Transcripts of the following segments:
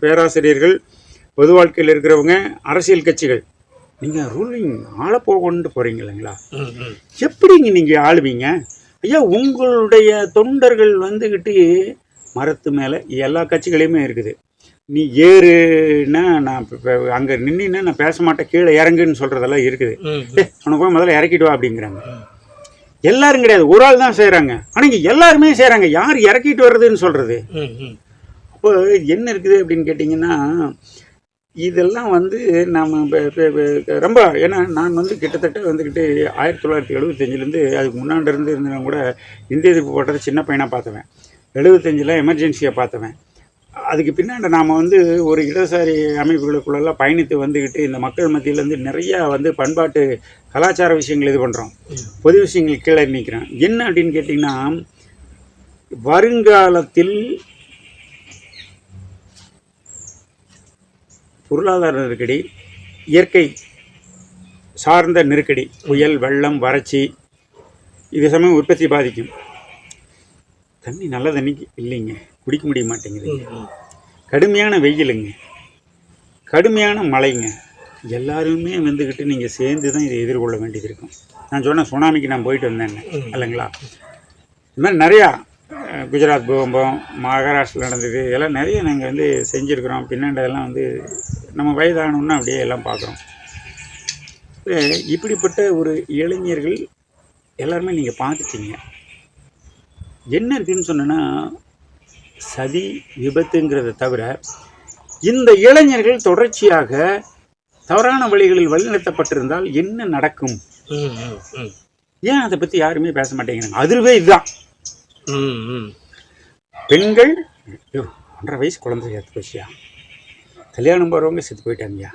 பேராசிரியர்கள், பொது வாழ்க்கையில் இருக்கிறவங்க, அரசியல் கட்சிகள், நீங்கள் ரூலிங் ஆள போகணுன்ட்டு போகிறீங்க இல்லைங்களா? எப்படிங்க நீங்கள் ஆளுவீங்க? ஐயா, உங்களுடைய தொண்டர்கள் வந்துக்கிட்டு மரத்து மேலே எல்லா கட்சிகளையுமே இருக்குது. நீ ஏறுன்னா நான் இப்போ அங்கே நின்னா நான் பேச மாட்டேன், கீழே இறங்குன்னு சொல்கிறதெல்லாம் இருக்குது. உனக்கு போய் முதல்ல இறக்கிட்டு வா அப்படிங்கிறாங்க. எல்லாரும் கிடையாது, ஒரு ஆள் தான் செய்கிறாங்க. ஆனால் இங்கே எல்லாருமே செய்கிறாங்க. யார் இறக்கிட்டு வர்றதுன்னு சொல்கிறது? அப்போ என்ன இருக்குது அப்படின்னு கேட்டிங்கன்னா, இதெல்லாம் வந்து நம்ம ரொம்ப, ஏன்னா நான் வந்து கிட்டத்தட்ட வந்துக்கிட்டு 1975லேருந்து அதுக்கு முன்னாடி இருந்தேன் கூட இந்திய எதிர்ப்பு போட்டதை சின்ன பையனாக பார்த்துவேன். 75ல் எமர்ஜென்சியை பார்த்துவேன். அதுக்கு பின்னாடி நாம் வந்து ஒரு இடதுசாரி அமைப்புகளுக்குள்ளெல்லாம் பயணித்து வந்துக்கிட்டு இந்த மக்கள் மத்தியில் வந்து நிறையா வந்து பண்பாட்டு கலாச்சார விஷயங்கள் இது பண்ணுறோம், பொது விஷயங்கள் கீழே நிற்கிறோம். என்ன அப்படின்னு கேட்டிங்கன்னா, வருங்காலத்தில் பொருளாதார நெருக்கடி, இயற்கை சார்ந்த நெருக்கடி, புயல், வெள்ளம், வறட்சி, இது சமயம் உற்பத்தி பாதிக்கும். தண்ணி நல்ல தண்ணிக்கு இல்லைங்க, குடிக்க முடிய மாட்டேங்குது. கடுமையான வெயிலுங்க, கடுமையான மழைங்க, எல்லாருமே வந்துக்கிட்டு நீங்கள் சேர்ந்து தான் இதை எதிர்கொள்ள வேண்டியது இருக்கும். நான் சொன்னேன், சுனாமிக்கு நான் போயிட்டு வந்தேன்னு இல்லைங்களா? இது மாதிரி நிறையா குஜராத் பூகம்பம், மகாராஷ்டிரில் நடந்தது, இதெல்லாம் நிறைய நாங்கள் வந்து செஞ்சுருக்குறோம். பின்னாண்டதெல்லாம் வந்து நம்ம வயதானோன்னா அப்படியே எல்லாம் பார்க்குறோம். இப்படிப்பட்ட ஒரு இளைஞர்கள் எல்லாருமே நீங்கள் பார்த்துட்டீங்க. என்ன இருக்குதுன்னு சொன்னேன்னா, சதி விபத்துங்கிறத தவிர இந்த இளைஞர்கள் தொடர்ச்சியாக தவறான வழிகளில் வழிநடத்தப்பட்டிருந்தால் என்ன நடக்கும்? ஏன் அதை பற்றி யாருமே பேச மாட்டேங்கிறாங்க? அதுவே இதுதான். பெண்கள் 1.5 வயசு குழந்தை செத்து போச்சியா, கல்யாணம் போகிறவங்க செத்து போயிட்டாங்கய்யா,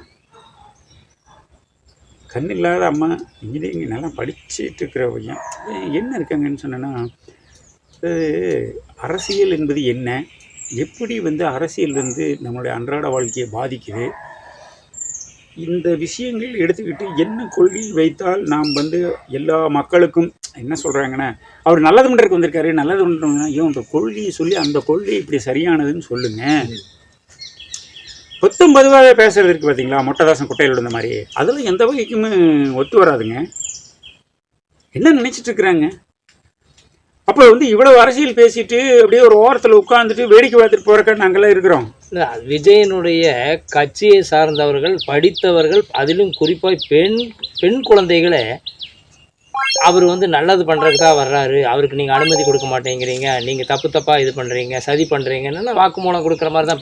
கண் இல்லாத அம்மா, இன்ஜினியரிங் நல்லா படிச்சுட்டு இருக்கிற பையன் என்ன இருக்காங்கன்னு சொன்னேன்னா, அரசியல் என்பது என்ன, எப்படி வந்து அரசியல் வந்து நம்மளுடைய அன்றாட வாழ்க்கையை பாதிக்குது, இந்த விஷயங்கள் எடுத்துக்கிட்டு என்ன கொள்கை வைத்தால் நாம் வந்து எல்லா மக்களுக்கும் என்ன சொல்கிறாங்கன்னா, அவர் நல்லது பண்ணுறதுக்கு வந்திருக்காரு, நல்லது பண்ணுறோம்னா ஐயோ அந்த கொள்கையை சொல்லி அந்த கொள்கை இப்படி சரியானதுன்னு சொல்லுங்கள். 19 பேசுறது இருக்குது பார்த்தீங்களா, மொட்டதாசன் குட்டையில் விழுந்த மாதிரி, அதெல்லாம் எந்த வகைக்குமே ஒத்து வராதுங்க. என்ன நினச்சிட்டு இருக்கிறாங்க? அப்போ வந்து இவ்வளவு அரசியல் பேசிட்டு அப்படியே ஒரு ஓரத்தில் உட்காந்துட்டு வேடிக்கை பார்த்துட்டு போறக்க நாங்களாம் இருக்கிறோம். விஜயனுடைய கட்சியை சார்ந்தவர்கள், படித்தவர்கள், அதிலும் குறிப்பாக பெண் குழந்தைகளை அவர் வந்து நல்லது பண்ணுறதுக்கு தான் வர்றாரு, அவருக்கு நீங்கள் அனுமதி கொடுக்க மாட்டேங்கிறீங்க, நீங்கள் தப்பாக இது பண்ணுறீங்க, சதி பண்ணுறீங்கன்னு வாக்குமூலம் கொடுக்குற மாதிரி தான்